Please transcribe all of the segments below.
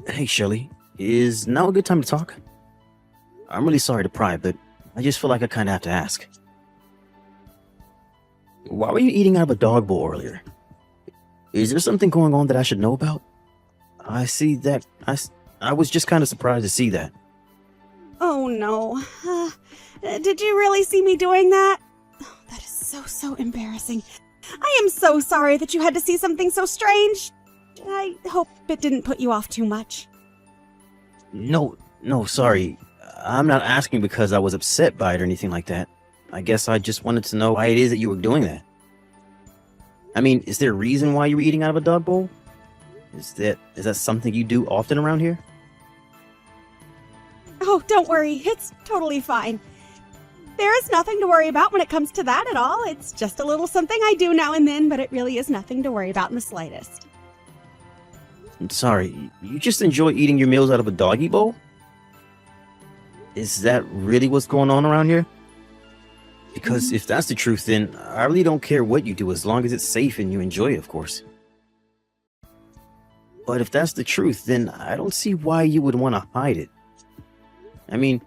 Hey, Shelly. Is now a good time to talk? I'm really sorry to pry, but I just feel like I kind of have to ask. Why were you eating out of a dog bowl earlier? Is there something going on that I should know about? I see that. I was just kind of surprised to see that. Oh no. Did you really see me doing that? Oh, that is so embarrassing. I am so sorry that you had to see something so strange. I hope it didn't put you off too much. No, sorry. I'm not asking because I was upset by it or anything like that. I guess I just wanted to know why it is that you were doing that. I mean, is there a reason why you were eating out of a dog bowl? Is that something you do often around here? Oh, don't worry. It's totally fine. There is nothing to worry about when it comes to that at all. It's just a little something I do now and then, but it really is nothing to worry about in the slightest. I'm sorry, you just enjoy eating your meals out of a doggy bowl? Is that really what's going on around here? Because if that's the truth, then I really don't care what you do as long as it's safe and you enjoy it, of course. But if that's the truth, then I don't see why you would want to hide it. I mean,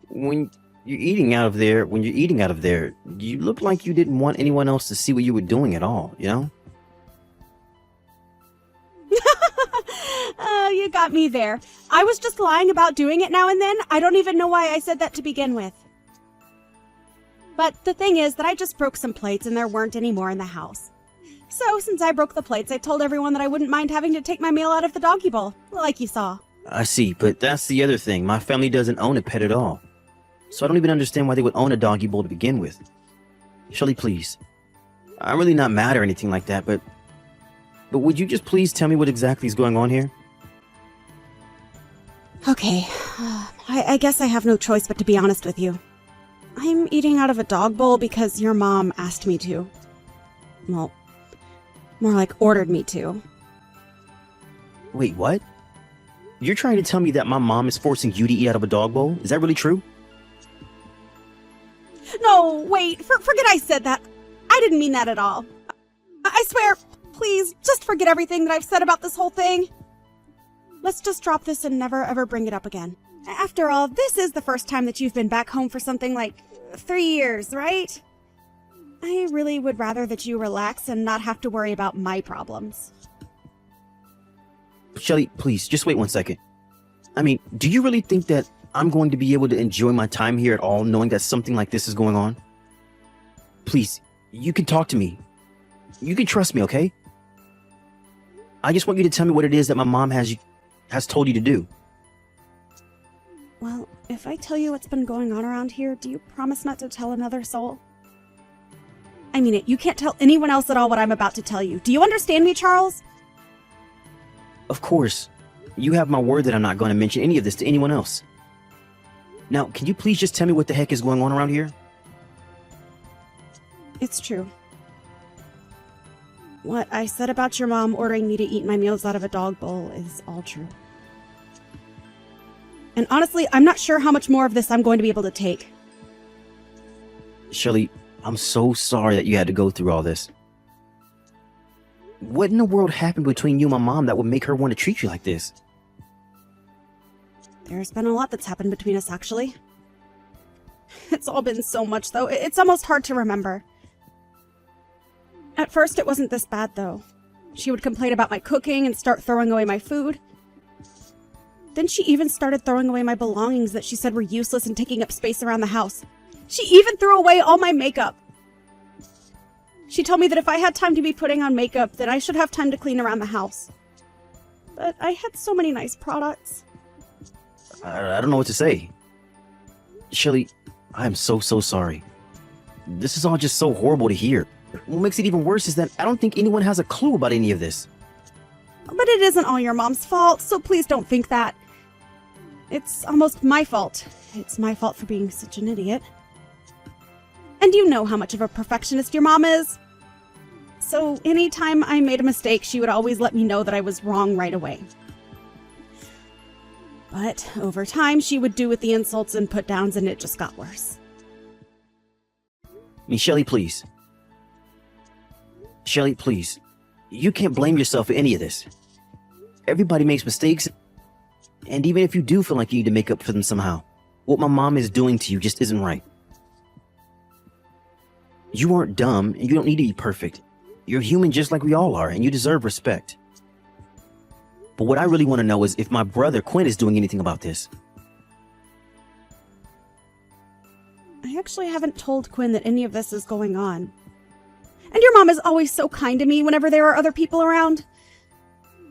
when you're eating out of there, you look like you didn't want anyone else to see what you were doing at all, you know? You got me there. I was just lying about doing it now and then. I don't even know why I said that to begin with. But the thing is that I just broke some plates and there weren't any more in the house. So since I broke the plates, I told everyone that I wouldn't mind having to take my meal out of the doggy bowl, like you saw. I see, but that's the other thing. My family doesn't own a pet at all. So I don't even understand why they would own a doggy bowl to begin with. Shelly, please. I'm really not mad or anything like that, but would you just please tell me what exactly is going on here? Okay, I guess I have no choice but to be honest with you. I'm eating out of a dog bowl because your mom asked me to. Well, more like ordered me to. Wait, what? You're trying to tell me that my mom is forcing you to eat out of a dog bowl? Is that really true? No, wait, forget I said that. I didn't mean that at all. I swear, please, just forget everything that I've said about this whole thing. Let's just drop this and never ever bring it up again. After all, this is the first time that you've been back home for something like 3 years, right? I really would rather that you relax and not have to worry about my problems. Shelly, please, just wait 1 second. I mean, do you really think that I'm going to be able to enjoy my time here at all knowing that something like this is going on? Please, you can talk to me. You can trust me, okay? I just want you to tell me what it is that my mom has told you to do. Well, if I tell you what's been going on around here, do you promise not to tell another soul? I mean it, you can't tell anyone else at all what I'm about to tell you. Do you understand me, Charles? Of course. You have my word that I'm not going to mention any of this to anyone else. Now, can you please just tell me what the heck is going on around here? It's true. What I said about your mom ordering me to eat my meals out of a dog bowl is all true. And honestly, I'm not sure how much more of this I'm going to be able to take. Shelly, I'm so sorry that you had to go through all this. What in the world happened between you and my mom that would make her want to treat you like this? There's been a lot that's happened between us, actually. It's all been so much, though. It's almost hard to remember. At first, it wasn't this bad, though. She would complain about my cooking and start throwing away my food. Then she even started throwing away my belongings that she said were useless and taking up space around the house. She even threw away all my makeup. She told me that if I had time to be putting on makeup, then I should have time to clean around the house. But I had so many nice products. I don't know what to say. Shelly, I am so sorry. This is all just so horrible to hear. What makes it even worse is that I don't think anyone has a clue about any of this. But it isn't all your mom's fault, so please don't think that. It's almost my fault. It's my fault for being such an idiot. And you know how much of a perfectionist your mom is. So anytime I made a mistake, she would always let me know that I was wrong right away. But over time, she would do with the insults and put-downs, and it just got worse. Shelly, please. You can't blame yourself for any of this. Everybody makes mistakes, And even if you do feel like you need to make up for them somehow, what my mom is doing to you just isn't right. You aren't dumb, and you don't need to be perfect. You're human just like we all are, and you deserve respect. But what I really want to know is if my brother Quinn is doing anything about this. I actually haven't told Quinn that any of this is going on. And your mom is always so kind to me whenever there are other people around.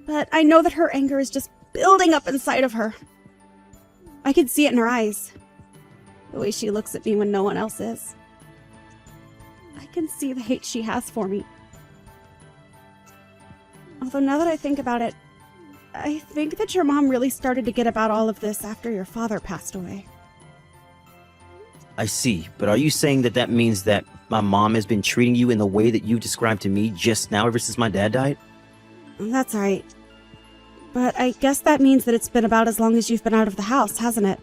But I know that her anger is just building up inside of her. I can see it in her eyes. The way she looks at me when no one else is. I can see the hate she has for me. Although now that I think about it, I think that your mom really started to get about all of this after your father passed away. I see, but are you saying that that means that my mom has been treating you in the way that you described to me just now ever since my dad died? That's right. But I guess that means that it's been about as long as you've been out of the house, hasn't it?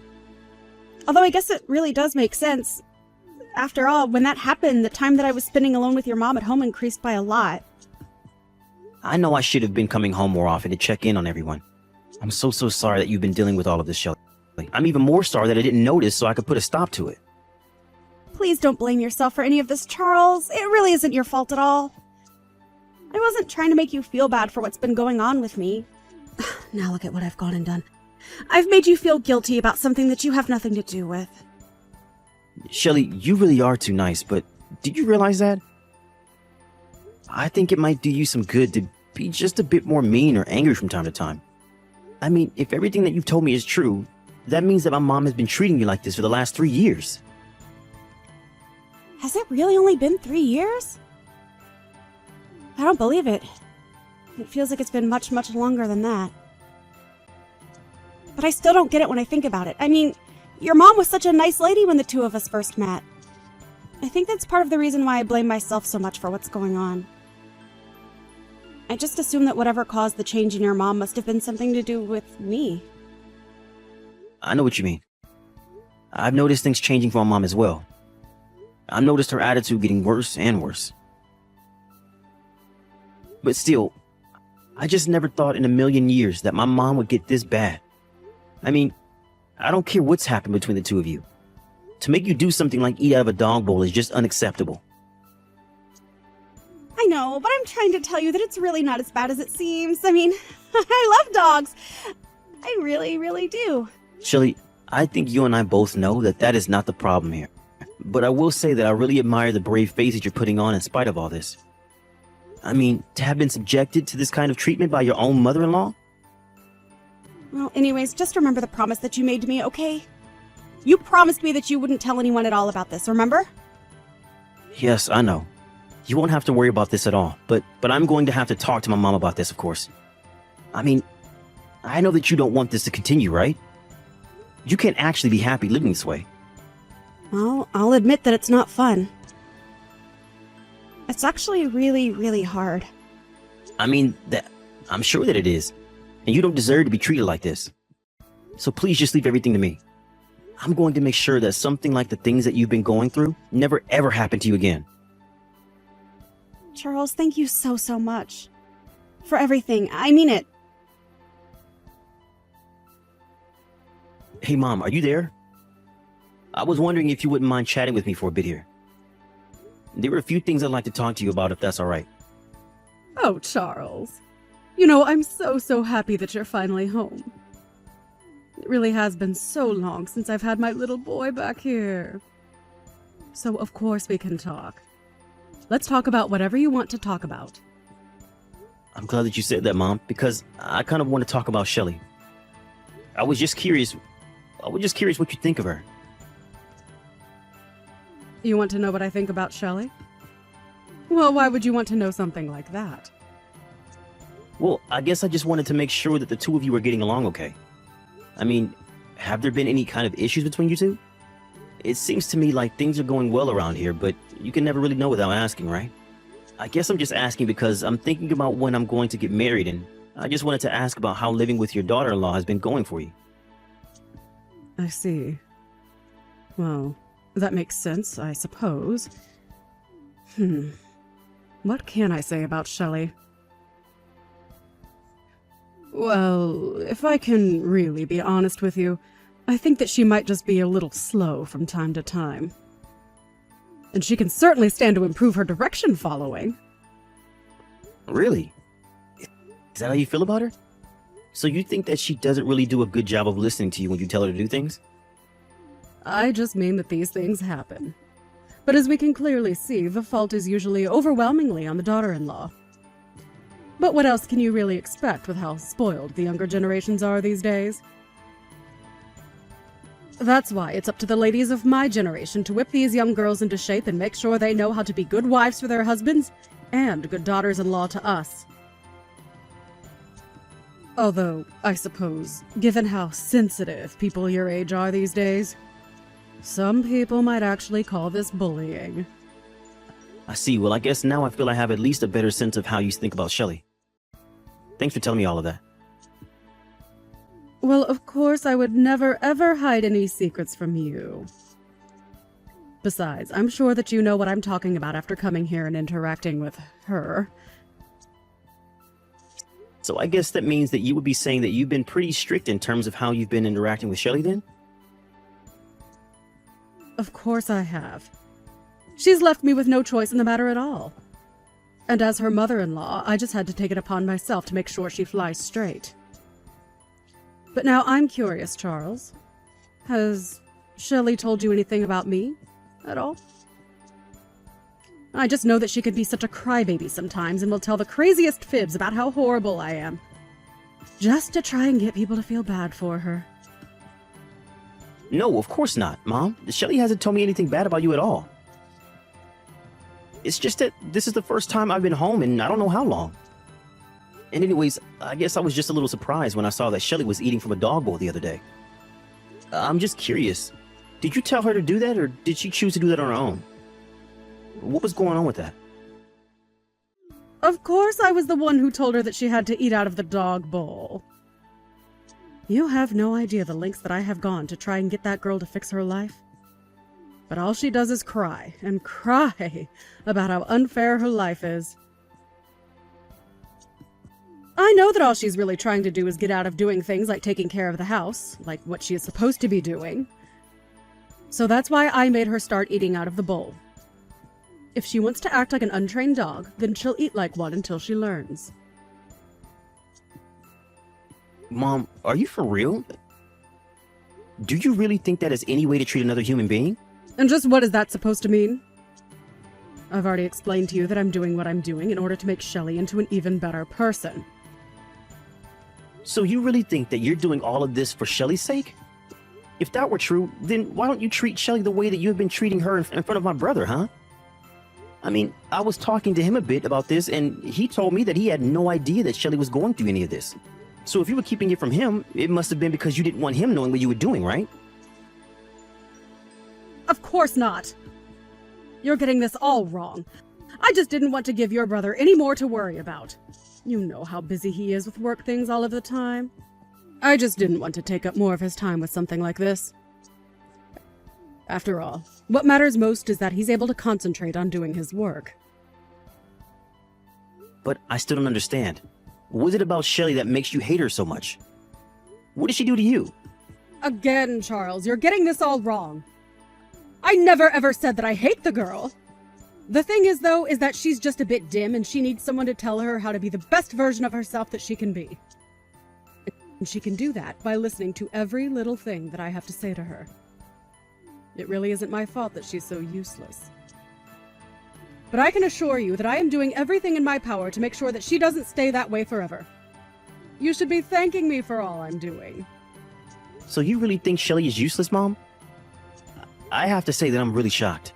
Although I guess it really does make sense. After all, when that happened, the time that I was spending alone with your mom at home increased by a lot. I know I should have been coming home more often to check in on everyone. I'm so sorry that you've been dealing with all of this, Shelly. I'm even more sorry that I didn't notice so I could put a stop to it. Please don't blame yourself for any of this, Charles. It really isn't your fault at all. I wasn't trying to make you feel bad for what's been going on with me. Now look at what I've gone and done. I've made you feel guilty about something that you have nothing to do with. Shelly, you really are too nice, but did you realize that? I think it might do you some good to be just a bit more mean or angry from time to time. I mean, if everything that you've told me is true, that means that my mom has been treating you like this for the last 3 years. Has it really only been 3 years? I don't believe it. It feels like it's been much, much longer than that. But I still don't get it when I think about it. I mean, your mom was such a nice lady when the two of us first met. I think that's part of the reason why I blame myself so much for what's going on. I just assume that whatever caused the change in your mom must have been something to do with me. I know what you mean. I've noticed things changing for my mom as well. I've noticed her attitude getting worse and worse. But still, I just never thought in a million years that my mom would get this bad. I mean, I don't care what's happened between the two of you. To make you do something like eat out of a dog bowl is just unacceptable. I know, but I'm trying to tell you that it's really not as bad as it seems. I mean, I love dogs. I really, really do. Shelly, I think you and I both know that that is not the problem here. But I will say that I really admire the brave face that you're putting on in spite of all this. I mean, to have been subjected to this kind of treatment by your own mother-in-law? Well, anyways, just remember the promise that you made to me, okay? You promised me that you wouldn't tell anyone at all about this, remember? Yes, I know. You won't have to worry about this at all, but I'm going to have to talk to my mom about this, of course. I mean, I know that you don't want this to continue, right? You can't actually be happy living this way. Well, I'll admit that it's not fun. It's actually really, really hard. I mean, I'm sure that it is. And you don't deserve to be treated like this. So please just leave everything to me. I'm going to make sure that something like the things that you've been going through never ever happen to you again. Charles, thank you so, so much. For everything. I mean it. Hey, Mom, are you there? I was wondering if you wouldn't mind chatting with me for a bit here. There were a few things I'd like to talk to you about, if that's all right. Oh, Charles. You know, I'm so happy that you're finally home. It really has been so long since I've had my little boy back here. So, of course, we can talk. Let's talk about whatever you want to talk about. I'm glad that you said that, Mom, because I kind of want to talk about Shelly. I was just curious what you think of her. You want to know what I think about Shelley? Well, why would you want to know something like that? Well, I guess I just wanted to make sure that the two of you are getting along okay. I mean, have there been any kind of issues between you two? It seems to me like things are going well around here, but you can never really know without asking, right? I guess I'm just asking because I'm thinking about when I'm going to get married, and I just wanted to ask about how living with your daughter-in-law has been going for you. I see. Well, that makes sense, I suppose. What can I say about Shelley? Well, if I can really be honest with you, I think that she might just be a little slow from time to time. And she can certainly stand to improve her direction following. Really? Is that how you feel about her? So you think that she doesn't really do a good job of listening to you when you tell her to do things? I just mean that these things happen. But as we can clearly see, the fault is usually overwhelmingly on the daughter-in-law. But what else can you really expect with how spoiled the younger generations are these days? That's why it's up to the ladies of my generation to whip these young girls into shape and make sure they know how to be good wives for their husbands and good daughters-in-law to us. Although, I suppose, given how sensitive people your age are these days, some people might actually call this bullying. I see. Well, I guess now I feel I have at least a better sense of how you think about Shelley. Thanks for telling me all of that. Well, of course, I would never ever hide any secrets from you. Besides, I'm sure that you know what I'm talking about after coming here and interacting with her. So I guess that means that you would be saying that you've been pretty strict in terms of how you've been interacting with Shelley then? Of course I have. She's left me with no choice in the matter at all. And as her mother-in-law, I just had to take it upon myself to make sure she flies straight. But now I'm curious, Charles. Has Shelley told you anything about me at all? I just know that she can be such a crybaby sometimes and will tell the craziest fibs about how horrible I am, just to try and get people to feel bad for her. No, of course not, Mom. Shelley hasn't told me anything bad about you at all. It's just that this is the first time I've been home in I don't know how long. And anyways, I guess I was just a little surprised when I saw that Shelley was eating from a dog bowl the other day. I'm just curious. Did you tell her to do that, or did she choose to do that on her own? What was going on with that? Of course I was the one who told her that she had to eat out of the dog bowl. You have no idea the lengths that I have gone to try and get that girl to fix her life. But all she does is cry and cry about how unfair her life is. I know that all she's really trying to do is get out of doing things like taking care of the house, like what she is supposed to be doing. So that's why I made her start eating out of the bowl. If she wants to act like an untrained dog, then she'll eat like one until she learns. Mom, are you for real? Do you really think that is any way to treat another human being? And just what is that supposed to mean? I've already explained to you that I'm doing what I'm doing in order to make Shelley into an even better person. So you really think that you're doing all of this for Shelley's sake? If that were true, then why don't you treat Shelley the way that you have been treating her in front of my brother, huh? I mean, I was talking to him a bit about this, and he told me that he had no idea that Shelley was going through any of this. So if you were keeping it from him, it must have been because you didn't want him knowing what you were doing, right? Of course not. You're getting this all wrong. I just didn't want to give your brother any more to worry about. You know how busy he is with work things all of the time. I just didn't want to take up more of his time with something like this. After all, what matters most is that he's able to concentrate on doing his work. But I still don't understand. What is it about Shelley that makes you hate her so much? What did she do to you? Again, Charles, you're getting this all wrong. I never ever said that I hate the girl. The thing is, though, is that she's just a bit dim and she needs someone to tell her how to be the best version of herself that she can be. And she can do that by listening to every little thing that I have to say to her. It really isn't my fault that she's so useless. But I can assure you that I am doing everything in my power to make sure that she doesn't stay that way forever. You should be thanking me for all I'm doing. So you really think Shelley is useless, Mom? I have to say that I'm really shocked.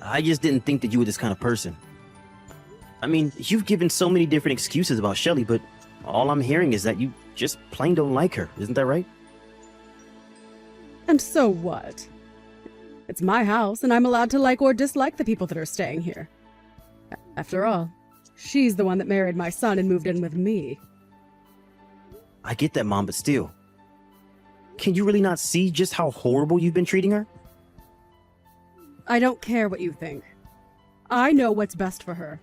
I just didn't think that you were this kind of person. I mean, you've given so many different excuses about Shelley, but all I'm hearing is that you just plain don't like her. Isn't that right? And so what? It's my house, and I'm allowed to like or dislike the people that are staying here. After all, she's the one that married my son and moved in with me. I get that, Mom, but still. Can you really not see just how horrible you've been treating her? I don't care what you think. I know what's best for her.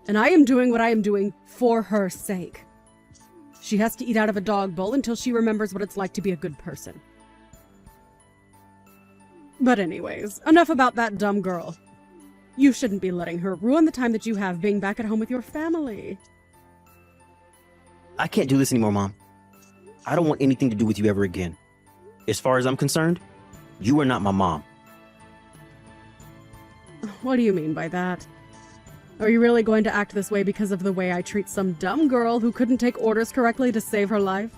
And I am doing what I am doing for her sake. She has to eat out of a dog bowl until she remembers what it's like to be a good person. But anyways, enough about that dumb girl. You shouldn't be letting her ruin the time that you have being back at home with your family. I can't do this anymore, Mom. I don't want anything to do with you ever again. As far as I'm concerned, you are not my mom. What do you mean by that? Are you really going to act this way because of the way I treat some dumb girl who couldn't take orders correctly to save her life?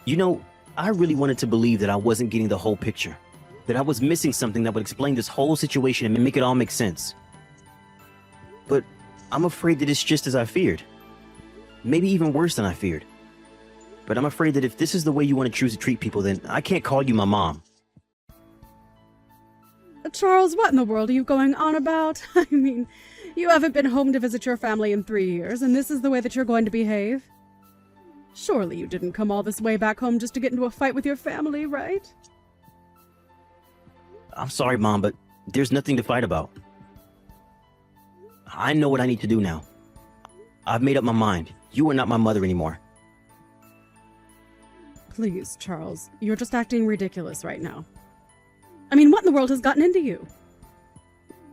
You know, I really wanted to believe that I wasn't getting the whole picture. That I was missing something that would explain this whole situation and make it all make sense. But I'm afraid that it's just as I feared. Maybe even worse than I feared. But I'm afraid that if this is the way you want to choose to treat people, then I can't call you my mom. Charles, what in the world are you going on about? I mean, you haven't been home to visit your family in 3 years, and this is the way that you're going to behave? Surely you didn't come all this way back home just to get into a fight with your family, right? I'm sorry, Mom, but there's nothing to fight about. I know what I need to do now. I've made up my mind. You are not my mother anymore. Please, Charles, you're just acting ridiculous right now. I mean, what in the world has gotten into you?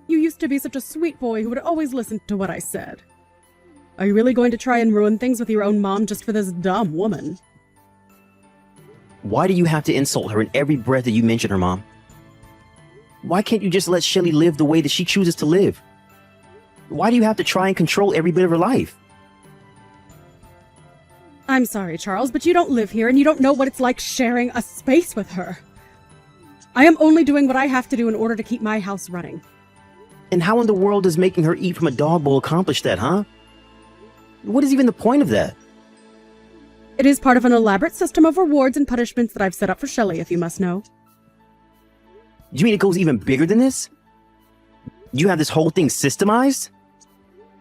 You used to be such a sweet boy who would always listen to what I said. Are you really going to try and ruin things with your own mom just for this dumb woman? Why do you have to insult her in every breath that you mention her, Mom? Why can't you just let Shelly live the way that she chooses to live? Why do you have to try and control every bit of her life? I'm sorry, Charles, but you don't live here and you don't know what it's like sharing a space with her. I am only doing what I have to do in order to keep my house running. And how in the world does making her eat from a dog bowl accomplish that, huh? What is even the point of that? It is part of an elaborate system of rewards and punishments that I've set up for Shelly, if you must know. Do you mean it goes even bigger than this? You have this whole thing systemized?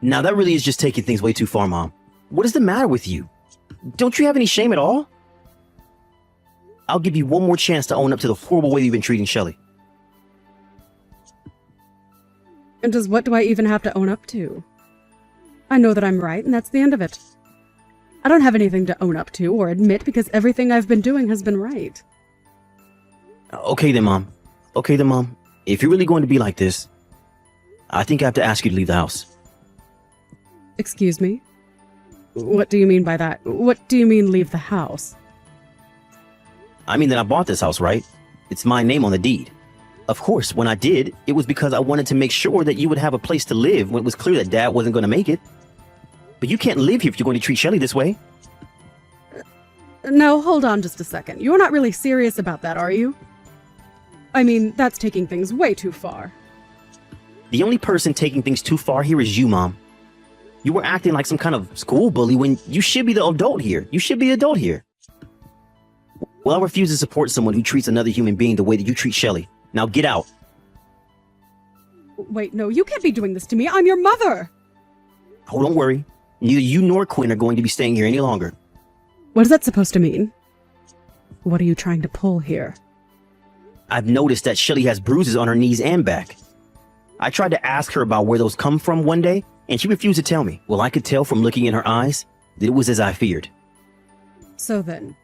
Now that really is just taking things way too far, Mom. What is the matter with you? Don't you have any shame at all? I'll give you one more chance to own up to the horrible way you've been treating Shelly. And just what do I even have to own up to? I know that I'm right, and that's the end of it. I don't have anything to own up to or admit because everything I've been doing has been right. Okay then, Mom. Okay then, Mom. If you're really going to be like this, I think I have to ask you to leave the house. Excuse me? What do you mean by that? What do you mean leave the house? I mean that I bought this house, right? It's my name on the deed. Of course, when I did, it was because I wanted to make sure that you would have a place to live when it was clear that Dad wasn't going to make it. But you can't live here if you're going to treat Shelly this way. Now, hold on just a second. You're not really serious about that, are you? I mean, that's taking things way too far. The only person taking things too far here is you, Mom. You were acting like some kind of school bully when you should be the adult here. You should be the adult here. Well, I refuse to support someone who treats another human being the way that you treat Shelly. Now get out. Wait, no, you can't be doing this to me. I'm your mother. Oh, don't worry. Neither you nor Quinn are going to be staying here any longer. What is that supposed to mean? What are you trying to pull here? I've noticed that Shelly has bruises on her knees and back. I tried to ask her about where those come from one day, and she refused to tell me. Well, I could tell from looking in her eyes that it was as I feared. So then,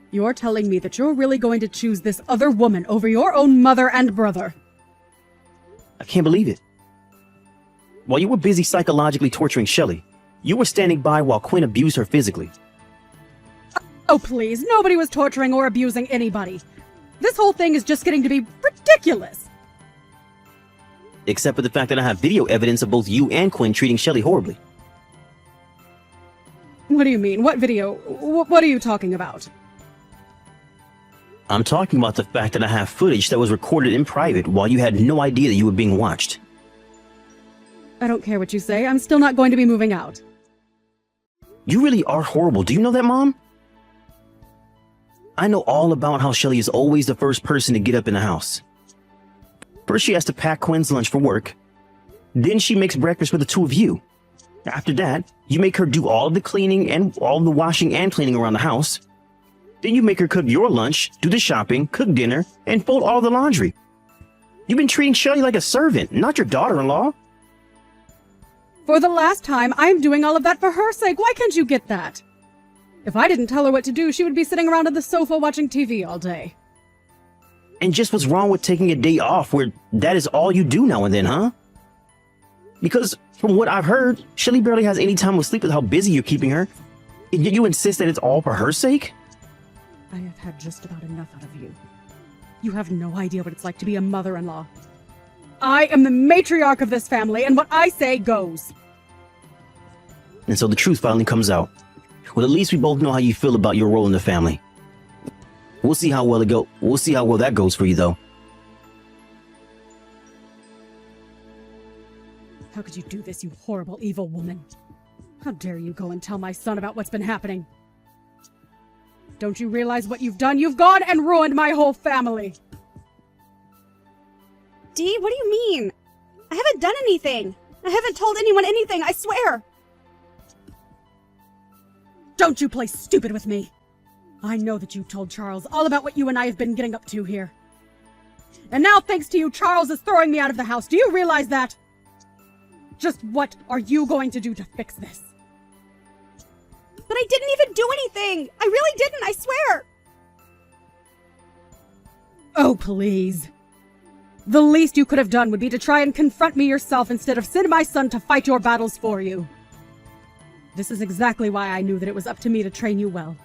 you're telling me that you're really going to choose this other woman over your own mother and brother? I can't believe it. While you were busy psychologically torturing Shelly, you were standing by while Quinn abused her physically. Oh, please, nobody was torturing or abusing anybody. This whole thing is just getting to be ridiculous. Except for the fact that I have video evidence of both you and Quinn treating Shelly horribly. What do you mean? What video? What are you talking about? I'm talking about the fact that I have footage that was recorded in private while you had no idea that you were being watched. I don't care what you say. I'm still not going to be moving out. You really are horrible. Do you know that, Mom? I know all about how Shelly is always the first person to get up in the house. First, she has to pack Quinn's lunch for work. Then she makes breakfast for the two of you. After that, you make her do all of the cleaning and all of the washing and cleaning around the house. Then you make her cook your lunch, do the shopping, cook dinner, and fold all the laundry. You've been treating Shelly like a servant, not your daughter-in-law. For the last time, I'm doing all of that for her sake. Why can't you get that? If I didn't tell her what to do, she would be sitting around on the sofa watching TV all day. And just what's wrong with taking a day off where that is all you do now and then, huh? Because from what I've heard, Shelly barely has any time with sleep with how busy you're keeping her. And yet you insist that it's all for her sake? I have had just about enough out of you. You have no idea what it's like to be a mother-in-law. I am the matriarch of this family, and what I say goes. And so the truth finally comes out. Well, at least we both know how you feel about your role in the family. We'll see how well that goes for you, though. How could you do this, you horrible, evil woman? How dare you go and tell my son about what's been happening? Don't you realize what you've done? You've gone and ruined my whole family! Dee, what do you mean? I haven't done anything. I haven't told anyone anything, I swear. Don't you play stupid with me! I know that you told Charles all about what you and I have been getting up to here. And now, thanks to you, Charles is throwing me out of the house. Do you realize that? Just what are you going to do to fix this? But I didn't even do anything! I really didn't, I swear! Oh, please. The least you could have done would be to try and confront me yourself instead of send my son to fight your battles for you. This is exactly why I knew that it was up to me to train you well.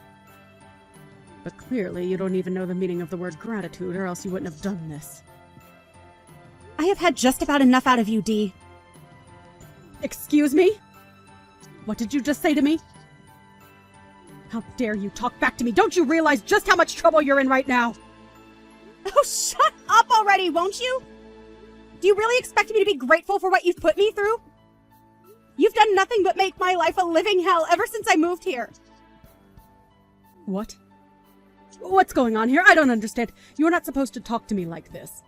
But clearly you don't even know the meaning of the word gratitude, or else you wouldn't have done this. I have had just about enough out of you, Dee. Excuse me? What did you just say to me? How dare you talk back to me? Don't you realize just how much trouble you're in right now? Oh, shut up already, won't you? Do you really expect me to be grateful for what you've put me through? You've done nothing but make my life a living hell ever since I moved here. What? What's going on here? I don't understand. You're not supposed to talk to me like this.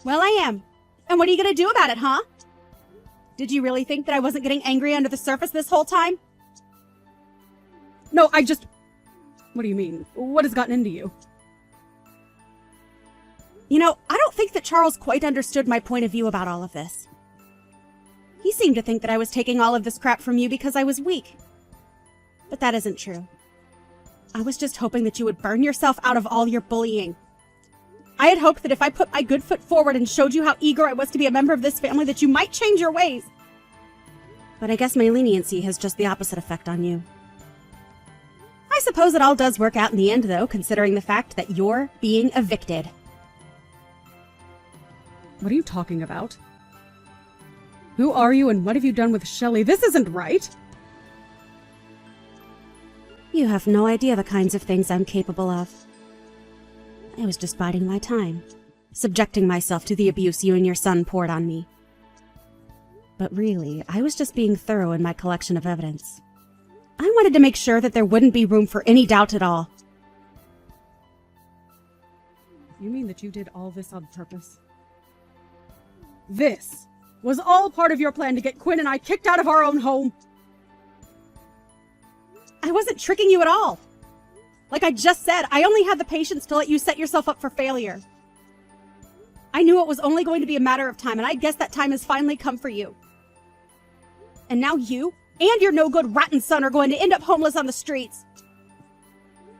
Well, I am. And what are you going to do about it, huh? Did you really think that I wasn't getting angry under the surface this whole time? No, What do you mean? What has gotten into you? You know, I don't think that Charles quite understood my point of view about all of this. He seemed to think that I was taking all of this crap from you because I was weak. But that isn't true. I was just hoping that you would burn yourself out of all your bullying. I had hoped that if I put my good foot forward and showed you how eager I was to be a member of this family, that you might change your ways. But I guess my leniency has just the opposite effect on you. I suppose it all does work out in the end, though, considering the fact that you're being evicted. What are you talking about? Who are you and what have you done with Shelly? This isn't right! You have no idea the kinds of things I'm capable of. I was just biding my time, subjecting myself to the abuse you and your son poured on me. But really, I was just being thorough in my collection of evidence. I wanted to make sure that there wouldn't be room for any doubt at all. You mean that you did all this on purpose? This was all part of your plan to get Quinn and I kicked out of our own home? I wasn't tricking you at all. Like I just said, I only had the patience to let you set yourself up for failure. I knew it was only going to be a matter of time, and I guess that time has finally come for you. And now you and your no-good rotten son are going to end up homeless on the streets.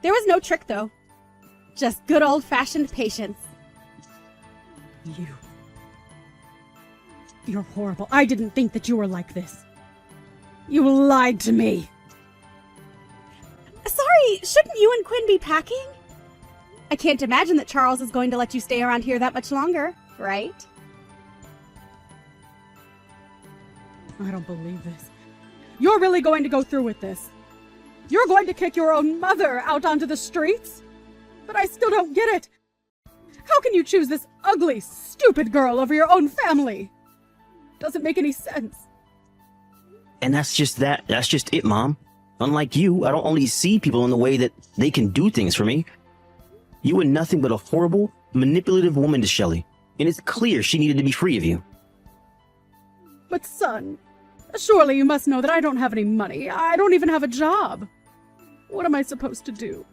There was no trick, though. Just good old-fashioned patience. You're horrible. I didn't think that you were like this. You lied to me. Sorry, shouldn't you and Quinn be packing? I can't imagine that Charles is going to let you stay around here that much longer, right? I don't believe this. You're really going to go through with this? You're going to kick your own mother out onto the streets? But I still don't get it. How can you choose this ugly, stupid girl over your own family? Doesn't make any sense. And that's just it, Mom. Unlike you, I don't only see people in the way that they can do things for me. You were nothing but a horrible, manipulative woman to Shelly, and it's clear she needed to be free of you. But son, surely you must know that I don't have any money. I don't even have a job. What am I supposed to do?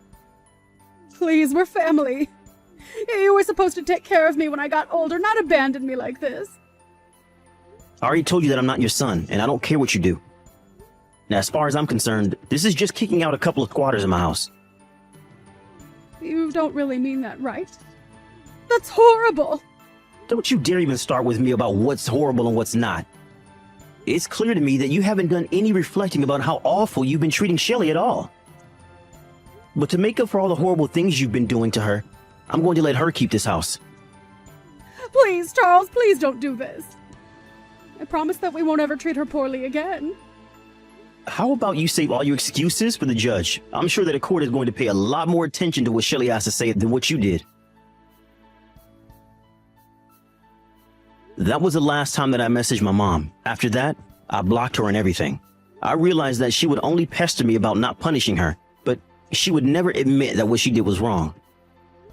Please, we're family. You were supposed to take care of me when I got older, not abandon me like this. I already told you that I'm not your son, and I don't care what you do. And as far as I'm concerned, this is just kicking out a couple of squatters in my house. You don't really mean that, right? That's horrible! Don't you dare even start with me about what's horrible and what's not. It's clear to me that you haven't done any reflecting about how awful you've been treating Shelly at all. But to make up for all the horrible things you've been doing to her, I'm going to let her keep this house. Please, Charles, please don't do this. I promise that we won't ever treat her poorly again. How about you save all your excuses for the judge? I'm sure that a court is going to pay a lot more attention to what Shelly has to say than what you did. That was the last time that I messaged my mom. After that, I blocked her and everything. I realized that she would only pester me about not punishing her, but she would never admit that what she did was wrong.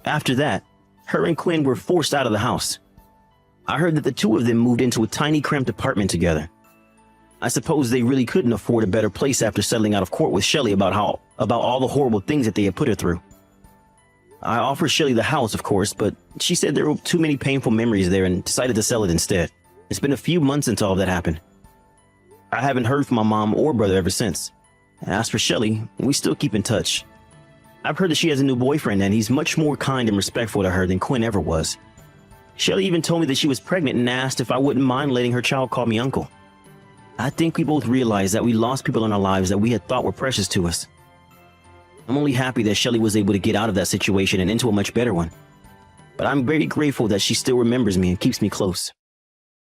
After that, her and Quinn were forced out of the house. I heard that the two of them moved into a tiny cramped apartment together. I suppose they really couldn't afford a better place after settling out of court with Shelly about all the horrible things that they had put her through. I offered Shelly the house, of course, but she said there were too many painful memories there and decided to sell it instead. It's been a few months since all that happened. I haven't heard from my mom or brother ever since. As for Shelly, we still keep in touch. I've heard that she has a new boyfriend and he's much more kind and respectful to her than Quinn ever was. Shelly even told me that she was pregnant and asked if I wouldn't mind letting her child call me uncle. I think we both realized that we lost people in our lives that we had thought were precious to us. I'm only happy that Shelly was able to get out of that situation and into a much better one. But I'm very grateful that she still remembers me and keeps me close.